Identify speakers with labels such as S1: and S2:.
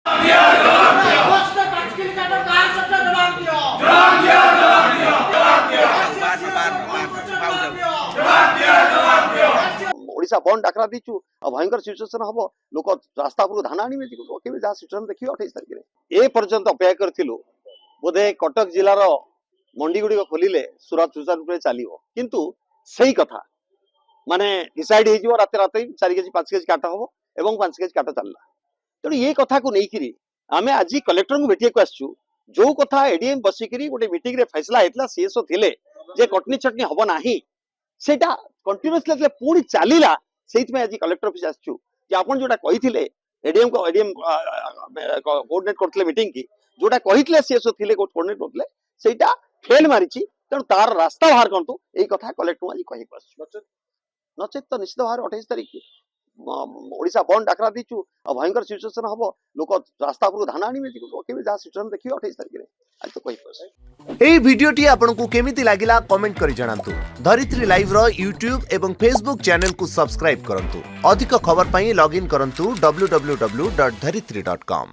S1: ओडिशा बंद डाकरा दीचु भयंकर सिचुएशन हम लोक रास्ता उपरको धान आने केमी जहाँ सिचुएशन देखिए 28 तारिख ए पर्यंत अपेक्षा करूँ बोधे कटक जिलार मंडी गुड़िक खोलिले सुरत सुचारू रूप चलो किंतु सही कथा माने डिसाइड हो रात 4 केजी 5 केजी काट हम और 5 केजी काट चलला तेणु ये कथा को लेकिन आम आज कलेक्टर को भेटिया आसचु जो कथा एडीएम बसिक गोटे मीटिंग रे फैसला होता सीएसओ थिले जे कटनी चटनी हम ना सेटा कंटिन्यूअसली पुणी चलला से आज कलेक्टर ऑफिस आसचु जे आपन जोटा कही एडीएम को एडीएम कोऑर्डिनेट करथिले मीटिंग की जोटा कही सीएसओ थिले कोऑर्डिनेट करथिले सेटा फेल मारिची तेणु तार रास्ता बाहर करतु यही कथा कलेक्टर आज कही आसचु नचेत तो निश्चित भाव 28 तारिख ओडिशा बंद डाकरा दीचु भयंकर सिचुएशन हम लोक रास्ता उपरको धान आने केमी जहाँ सिचुएशन देखिए 28 तारिख आज तो कही
S2: एई वीडियोटी आपनकु केमिति लागिला कमेंट करि जणांतु। धरित्री लाइव रो यूट्यूब एवं फेसबुक चैनल को सब्सक्राइब करंतु। अधिक खबर पई लॉगिन करंतु www.dharitri.com।